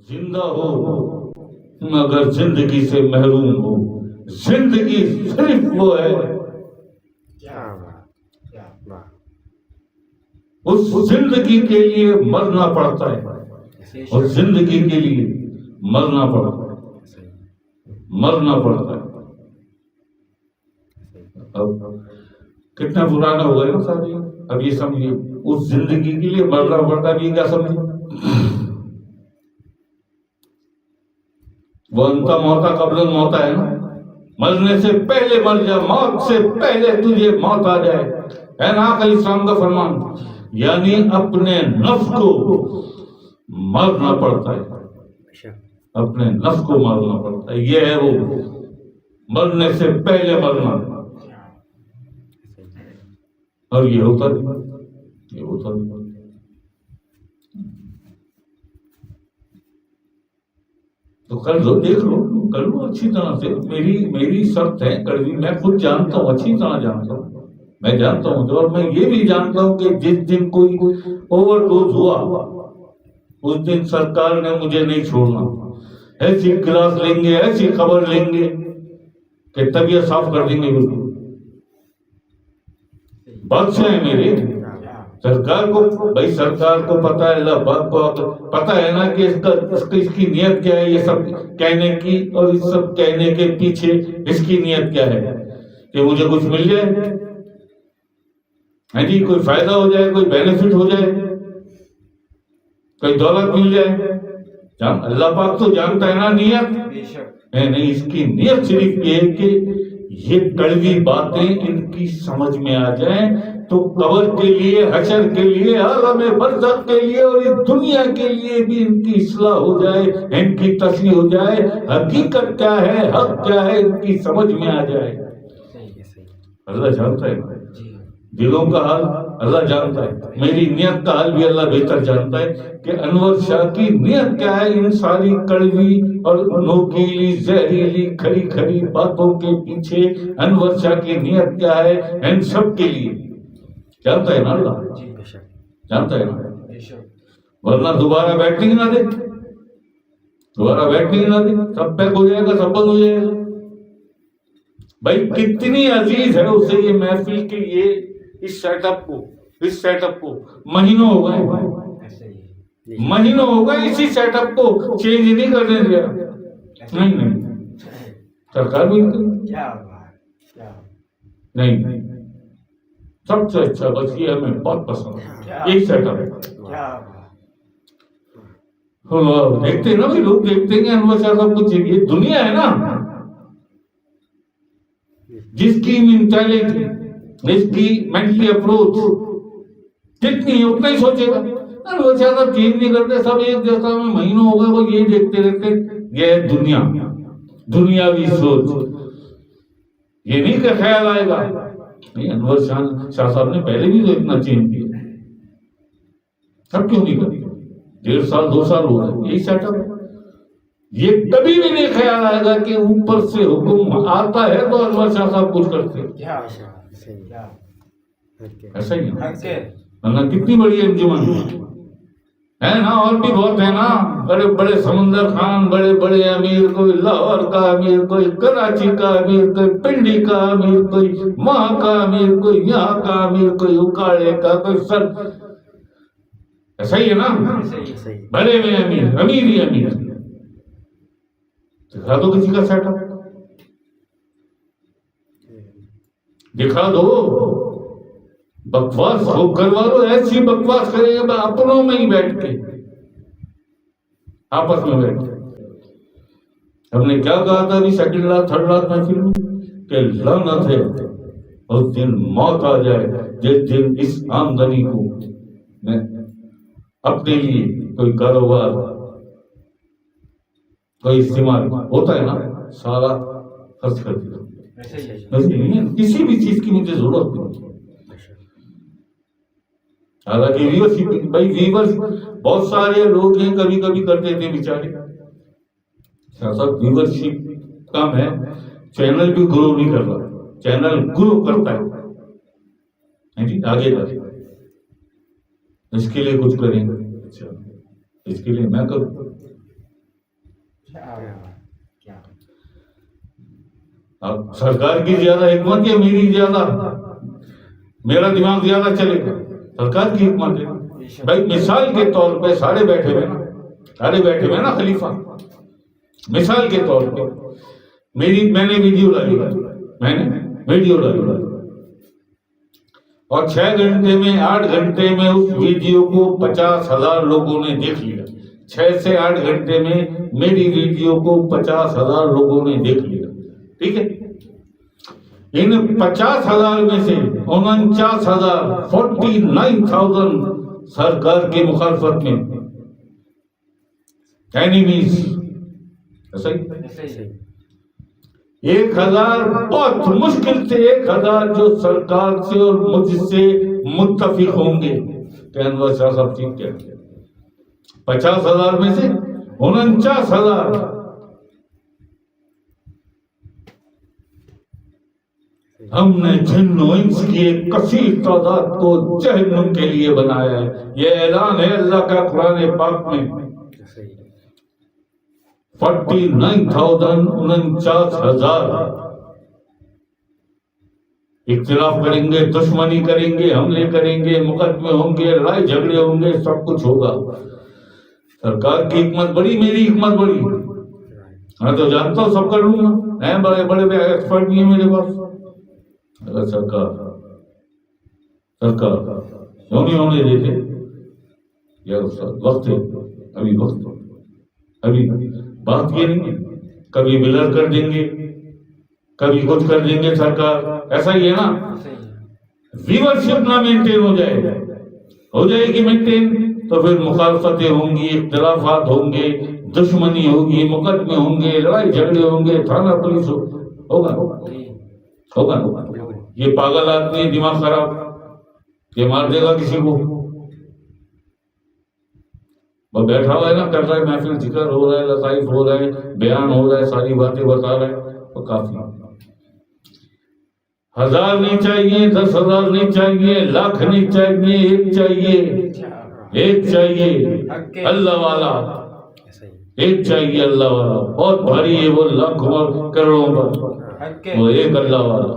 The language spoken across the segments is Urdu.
زندہ ہو مگر زندگی سے محروم ہو. زندگی صرف وہ ہے اس زندگی کے لیے مرنا پڑتا ہے، اور زندگی کے لیے مرنا پڑتا ہے، مرنا پڑتا ہے. اب کتنا پرانا ہو گیا نا ساتھی. اب یہ سمجھیے اس زندگی کے لیے مرنا پڑتا ہے. یہ کیا سمجھے؟ وہ انتا موتا قبل موتا ہے نا. مرنے سے پہلے مر جا، موت سے پہلے تجھے موت آ جائے. ہے نا علیہ السلام کا فرمان. یعنی اپنے نفس کو مرنا پڑتا ہے، اپنے نفس کو مرنا پڑتا ہے. یہ ہے وہ مرنے سے پہلے مرنا. اور یہ ہوتا نہیں، یہ ہوتا نہیں. تو کر لو، دیکھ لو، کر لو اچھی طرح سے. میری شرط ہے کڑوی، میں خود جانتا ہوں، اچھی طرح جانتا ہوں. میں جانتا ہوں اور میں یہ بھی جانتا ہوں کہ جس دن کوئی اوور ڈوز ہوا اس دن سرکار نے مجھے نہیں چھوڑنا. ایسی کلاس لیں گے، ایسی خبر لیں گے کہ طبیعت صاف کر دیں گے. بالکل بادشاہ ہے میرے. سرکار کو بھائی، سرکار کو پتا ہے، اللہ پاک کو پتا ہے نا کہ اس کی نیت کیا ہے. یہ سب کہنے کی اور اس سب کہنے کے پیچھے اس کی نیت کیا ہے کہ مجھے کچھ مل جائے، ہاں جی، کوئی فائدہ ہو جائے، کوئی بینیفٹ ہو جائے، کوئی دولت مل جائے. اللہ پاک تو جانتا ہے نا نیت. نہیں، اس کی نیت صرف یہ ہے کہ یہ کڑوی باتیں ان کی سمجھ میں آ جائیں تو قبر کے لیے، حشر کے لیے، عالم برزخ کے لیے اور اس دنیا کے لیے بھی ان کی اصلاح ہو جائے، ان کی تصحیح ہو جائے. حقیقت کیا ہے، حق کیا ہے، ان کی سمجھ میں آ جائے. اللہ جانتا ہے دلوں کا حال، اللہ جانتا ہے. میری نیت کا حال بھی اللہ بہتر جانتا ہے کہ انور شاہ کی نیت کیا ہے. ان ساری کڑوی اور نوکیلی، زہریلی، کھری کھری باتوں کے پیچھے انور شاہ کی نیت کیا ہے، ان سب کے لیے جانتا ہے نا اللہ، جانتا ہے نا. ورنہ دوبارہ بیٹھنے ہی نہ دے، دوبارہ بیٹھنے ہی نہ دے. سب پیک ہو جائے گا، سب بند ہو جائے گا. بھائی کتنی عزیز ہے اسے یہ محفل کے یہ اس سیٹ اپ کو مہینوں ہو گئے، مہینوں ہو گئے اسی سیٹ اپ کو چینج نہیں کرنے دیا. نہیں سرکار بھی نہیں. سب سے اچھا بس یہ ہمیں بہت پسند ہے یہی سیٹ اپ. دیکھتے ہیں نا بھائی، لوگ دیکھتے ہیں انور شاہ صاحب کو چاہیے. دنیا ہے نا جس کی مینٹالٹی، جس کی مینٹلی اپروچ کتنی ہے اتنا ہی سوچے گا. وہ زیادہ چینج نہیں کرتے، سب ایک جیسا. میں مہینوں ہو گئے وہ یہ دیکھتے رہتے. یہ ہے دنیا، دنیاوی سوچ. یہ نہیں کہ خیال آئے گا نہیں. انور شاہ صاحب نے پہلے بھی تو اتنا چینج کیا، سب کیوں نہیں کرتے؟ 1.5 سال 2 سال ہو گئے یہی سیٹ اپ. یہ کبھی بھی نہیں خیال آئے گا کہ اوپر سے حکم آتا ہے تو انور شاہ صاحب کچھ کرتے. ایسا ہی ہے. کتنی بڑی انجمن ہے نا، اور بھی بہت ہے نا. بڑے بڑے سمندر خان، بڑے بڑے امیر، کوئی لاہور کا امیر، کوئی کراچی کا امیر، کوئی پنڈی کا امیر، کوئی وہاں کا امیر، کوئی یہاں کا امیر، کوئی اکاڑے کا، کوئی سر. ایسا ہی ہے نا. بڑے میں امیر، امیر ہی امیر. دکھا دو کسی کا سیٹ اپ، دکھا دو. بکواس ہو کروا دو. ایسی بکواس کریں گے اپنوں میں ہی بیٹھ کے، آپس میں بیٹھ کے. ہم نے کیا کہا تھا ابھی سیکنڈ لاسٹ تھرڈ لاسٹ محفل میں کہ لعنت ہے اس دن موت آ جائے جس دن اس آمدنی کو اپنے لیے کوئی کاروبار، کوئی استعمال ہوتا ہے نا، سارا خرچ کر دیا. کسی بھی چیز کی مجھے ضرورت نہیں. حالانکہ ویورشپ، بھائی ویورز بہت سارے لوگ ہیں کبھی کبھی کرتے تھے بیچارے. ویورشپ کم ہے، چینل بھی گرو نہیں کر رہا. چینل گرو کرتا ہے جی آگے جا. اس کے لیے کچھ کریں گے. اچھا اس کے لیے میں کروں. اب سرکار کی زیادہ حکمت ہے میری زیادہ، میرا دماغ زیادہ چلے گا؟ سرکار کی حکمت ہے بھائی. مثال کے طور پہ سارے بیٹھے ہوئے نا خلیفہ، مثال کے طور پہ میں نے ویڈیو ڈالی اور 6 گھنٹے میں 8 گھنٹے میں اس ویڈیو کو 50,000 لوگوں نے دیکھ لیا. 6 سے 8 گھنٹے میں میری ویڈیو کو 50,000 لوگوں نے دیکھ لیا. ٹھیک ہے، ان 50,000 میں سے 49,000 49,000 سرکار کی مخالفت میں اینیمیز. ایسا ہی 1,000 بہت مشکل سے 1,000 جو سرکار سے اور مجھ سے متفق ہوں گے کہ انور شاہ صاحب ٹھیک کہتے ہیں. 50,000 میں سے 49,000 ہم نے جن و انس کی ایک کثیر تعداد کو جہنم کے لیے بنایا ہے. یہ اعلان ہے اللہ کا قرآن پاک میں. 49,000 49,000 اختلاف کریں گے، دشمنی کریں گے، حملے کریں گے، مقدمے ہوں گے، لڑائی جھگڑے ہوں گے، سب کچھ ہوگا. سرکار کی حکمت بڑی، میری حکمت بڑی. میں تو جانتا ہوں سب کر لوں گا، ہیں بڑے بڑے ایکسپرٹ بھی ہیں میرے پاس. اگر سرکار کیوں نہیں ہونے دیتے یار؟ وقت ہے، ابھی وقت، ابھی بات یہ نہیں. کبھی بلر کر دیں گے، کبھی کچھ کر دیں گے سرکار. ایسا ہی ہے نا. ویورشپ نہ مینٹین ہو جائے گی مینٹین تو پھر مخالفتیں ہوں گی، اختلافات ہوں گے، دشمنی ہوگی، مقدمے ہوں گے، لڑائی جھگڑے ہوں گے، تھانہ پولیس ہوگا. یہ پاگل آدمی دماغ خراب، یہ مار دے گا کسی کو. وہ بیٹھا ہوا ہے نا، کر رہا ہے محفل، ذکر ہو رہا ہے، لطائف ہو رہا ہے، بیان ہو رہا ہے، ساری باتیں بتا رہا ہے، وہ کافی. 1,000 نہیں چاہیے، 10,000 نہیں چاہیے، لاکھ نہیں چاہیے، ایک چاہیے اللہ والا. ایک چاہیے اللہ والا. بہت بھاری ہے وہ لاکھوں اور کروڑوں کا، وہ ایک اللہ والا.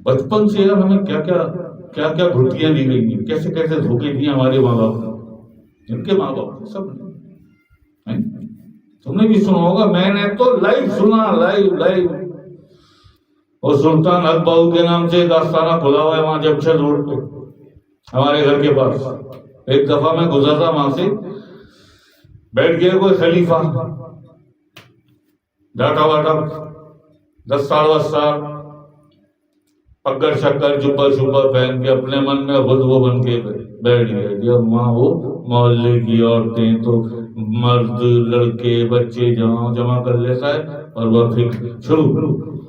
بچپن سے یار ہمیں کیا کیا گھٹیاں دی گئی ہیں، کیسے کیسے دھوکے دیے ہمارے ماں باپ نے، ان کے ماں باپ سب. تم نے بھی سنا ہوگا، میں نے تو لائیو سنا، لائیو. اور سلطان حق بہو کے نام سے ایک آستانہ کھلا ہوا ہے وہاں جمشید روڈ پہ ہمارے گھر کے پاس. ایک دفعہ میں گزر رہا وہاں سے، بیٹھ گیا کوئی خلیفہ، ڈاٹا واٹا 10 سال 20 سال، پگڑ شکر جبہ شبہ پہن کے اپنے من میں خود وہ بن کے بیٹھ گیا. جب وہاں وہ محلے کی عورتیں تو مرد لڑکے بچے جمع کر لیتا ہے اور وہ پھر شروع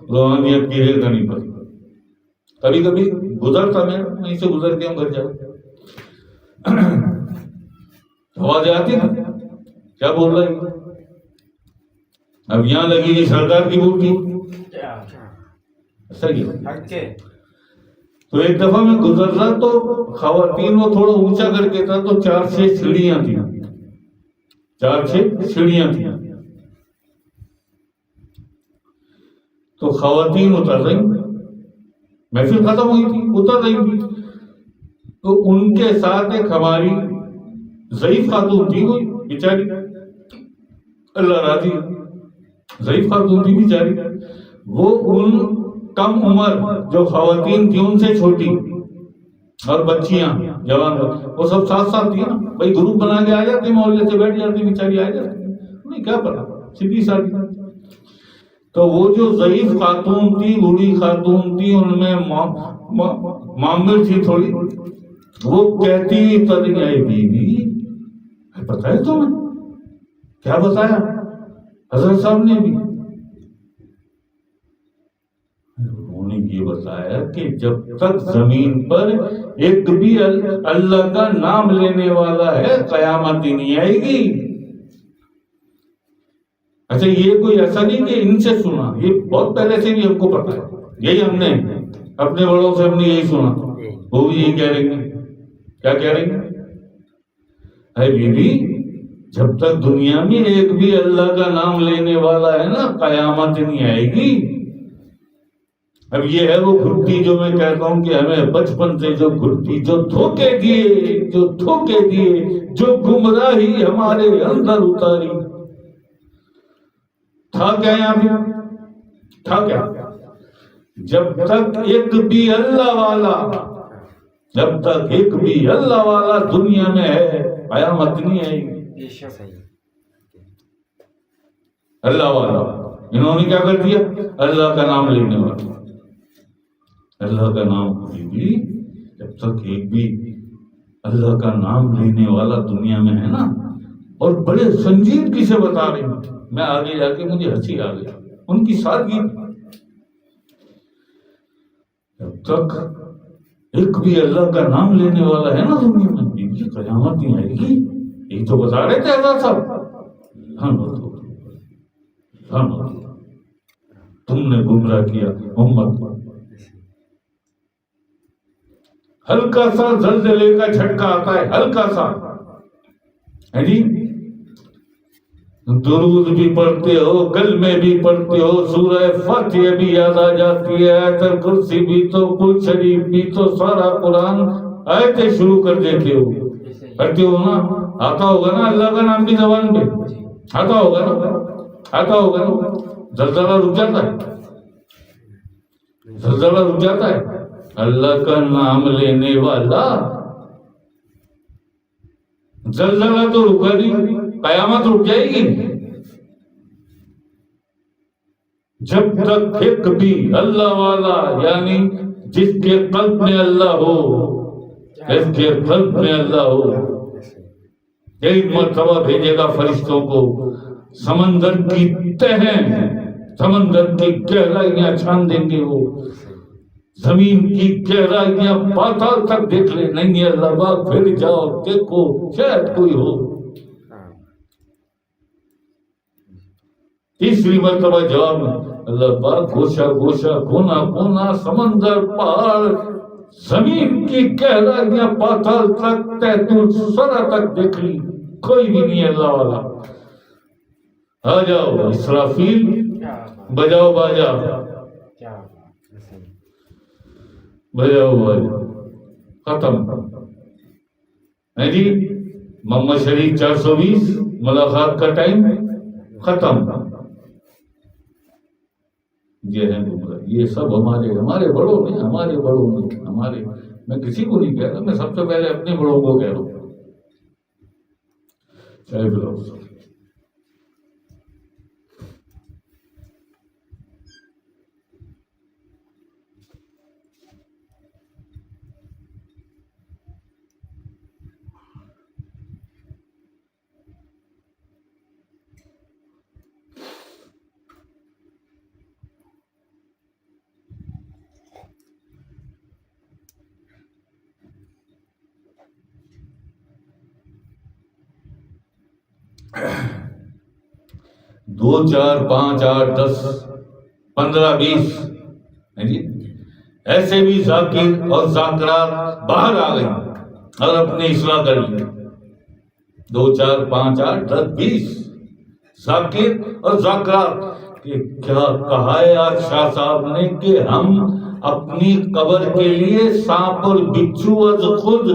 روحانیت کی ریل کرنی پڑتی. کبھی کبھی گزرتا میں وہیں سے گزر کے ہم گھر جاتے، آواز آتی نا کیا بول رہا ہے. اب یہاں لگی جی سرکار کی بوٹی. صحیح. تو ایک دفعہ میں گزر رہا تو خواتین وہ تھوڑا اونچا کر کے تھا تو 4-6 سیڑھیاں تھیں، 4-6 سیڑھیاں تھیں. تو خواتین اتر رہی، محفل ختم ہوئی تھی، اتر رہی تھی. تو ان کے ساتھ ایک ہماری ضعیف خاتون تھی، کوئی بیچاری، اللہ راضی، ضعیف خاتون تھی بیچاری. وہ ان کم عمر جو خواتین تھی ان سے چھوٹی اور بچیاں جوان، وہ سب ساتھ تھی نا. بھائی گروپ بنا کے آ جاتے، محلے سے بیٹھ جاتے، بیچاری آ جاتی، نہیں کیا پتا، سیدھی سادھی. تو وہ جو ضعیف خاتون تھی، بوڑھی خاتون تھی، ان میں معمر تھی تھوڑی، وہ کہتی تری اے بیوی، پتا ہے تمہیں کیا بتایا حضرت صاحب نے بھی؟ انہوں نے یہ بتایا کہ جب تک زمین پر ایک بھی اللہ کا نام لینے والا ہے قیامت ہی نہیں آئے گی. اچھا یہ کوئی ایسا نہیں کہ ان سے سنا، یہ بہت پہلے سے بھی ہم کو پتا ہے، یہی ہم نے اپنے بڑوں سے ہم نے یہی سنا. وہ بھی یہی کہہ رہی ہیں. کیا کہہ رہی ہیں؟ اے بی بی، جب تک دنیا میں ایک بھی اللہ کا نام لینے والا ہے نا، قیامت نہیں آئے گی. اب یہ ہے وہ گھٹی جو میں کہتا ہوں کہ ہمیں بچپن سے جو گھٹی، جو دھوکے دیے، جو گمراہی ہمارے اندر اتاری. تھا کیا یہاں پہ؟ تھا کیا؟ جب تک ایک بھی اللہ والا دنیا میں ہے، قیامت نہیں آئے گی. اللہ والا انہوں نے کیا کر دیا؟ اللہ کا نام لینے والا. اللہ کا نام بھی، جب تک ایک بھی اللہ کا نام لینے والا دنیا میں ہے نا، اور بڑے سنجیدگی سے بتا رہے ہیں. میں آگے جا کے مجھے ہنسی آ گئی ان کی سادگی. جب تک ایک بھی اللہ کا نام لینے والا ہے نا دنیا میں، یہ قیامت نہیں آئے گی. یہی تو بتا رہے تھے اللہ صاحب. تم نے گمراہ کیا امت. ہلکا سا زلزلے کا جھٹکا آتا ہے، ہلکا سا ہے جی، درود بھی پڑھتے ہو، کلمے بھی پڑھتے ہو، سورہ فاتحہ بھی یاد آ جاتی ہے، آیت الکرسی بھی تو، کل شریف بھی تو، سارا قرآن آیتیں شروع کر دیتے ہو. کرتے ہو نا؟ آتا ہوگا نا اللہ کا نام بھی زبان پہ؟ آتا ہوگا نا؟ زلزلہ رک جاتا ہے. اللہ کا نام لینے والا، زلزلہ تو رکا نہیں، قیامت رک جائے گی. جب تک ایک بھی اللہ والا، یعنی جس کے قلب میں اللہ ہو، ایک مرتبہ بھیجے گا فرشتوں کو، سمندر کی تہیں، سمندر کی گہرائیاں چھان دیں گے. وہ زمین کی گہرائیاں پاتال تک دیکھ لے. نہیں اللہ پاک، پھر جاؤ دیکھو شاید کوئی ہو. تیسری مرتبہ جواب میں اللہ پاک، گوشہ گوشہ، کونا کونا، سمندر، پہاڑ، زمین کی گہرائیاں پاتال تک، تحت الثری تک دیکھ لی، کوئی بھی نہیں اللہ والا. آ جاؤ اسرافیل، بجاؤ باجا، ختم ہے جی. محمد شریف 420 ملاقات کا ٹائم ختم. یہ ہے یہ سب ہمارے بڑوں نے میں کسی کو نہیں کہہ رہا، میں سب سے پہلے اپنے بڑوں کو کہہ رہا ہوں. چاہے بلاؤ 2 4 5 8 10 15 20 ایسے بھی ذاکر اور ذاکرات باہر آ گئی اور اپنے اصلاح کر لی. 2 4 5 8 10 20 ذاکر اور ذاکرات. کیا کہا ہے آج شاہ صاحب نے کہ ہم اپنی قبر کے لیے سانپ اور بچھو از خود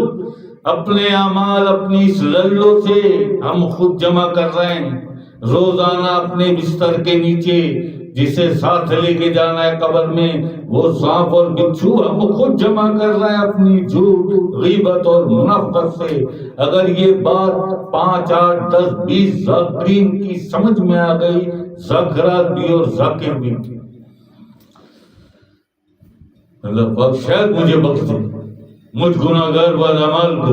اپنے اعمال اپنی اس للو سے ہم خود جمع کر رہے ہیں روزانہ اپنے بستر کے نیچے. جسے ساتھ لے کے جانا ہے قبر میں وہ سانپ اور بچھو ہم خود جمع کر رہے ہیں اپنی جھوٹ غیبت اور منافقت سے. اگر یہ بات 5 8 10 20 ذاکرین کی سمجھ میں آ گئی، ذاکرات بھی اور ذاکر بھی. اللہ پاک شاید مجھے بخش دے، مجھ گناہگار بدعمال کو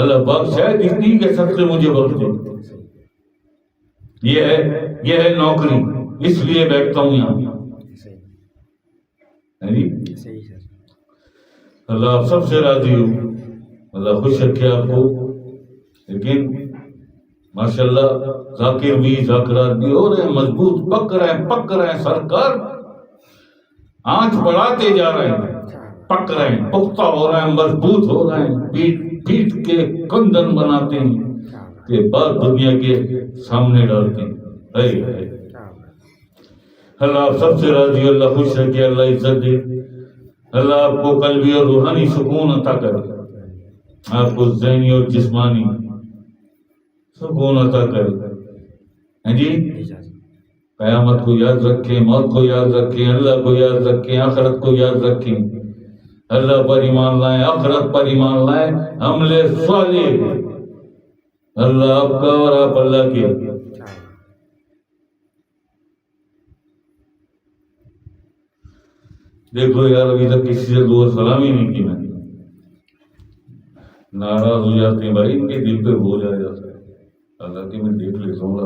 اللہ پاک شاید اتنی کے سب سے مجھے بخش دے. یہ ہے نوکری، اس لیے بیٹھتا ہوں یہاں. اللہ آپ سب سے راضی ہو، اللہ خوش رکھے آپ کو. لیکن ماشاءاللہ ذاکر بھی ذاکرات بھی ہو رہے ہیں، مضبوط پک رہے ہیں. سرکار آنچ بڑھاتے جا رہے ہیں. پک رہے ہیں، پختہ ہو رہے ہیں، مضبوط ہو رہے ہیں، پیٹ کے کندن بناتے ہیں کہ بات دنیا کے سامنے ڈالتے ہیں۔ اللہ آپ سب سے راضی، اللہ خوش رکھے، اللہ عزت دے، اللہ آپ کو قلبی اور روحانی سکون عطا کرے، آپ کو ذہنی اور جسمانی سکون عطا کرے۔ جی قیامت کو یاد رکھیں، موت کو یاد رکھیں، اللہ کو یاد رکھیں، آخرت کو یاد رکھیں، اللہ پر ایمان لائیں، آخرت پر ایمان لائیں، عمل صالح اللہ آپ کا اور آپ اللہ کے۔ دیکھو یار ابھی تک کسی سے دعا سلام ہی نہیں کی میں نے، ناراض ہو جاتے ہیں بھائی، ان کے دل پہ بوجھ آ جاتا ہے، اللہ کی میں دیکھ لیتا ہوں۔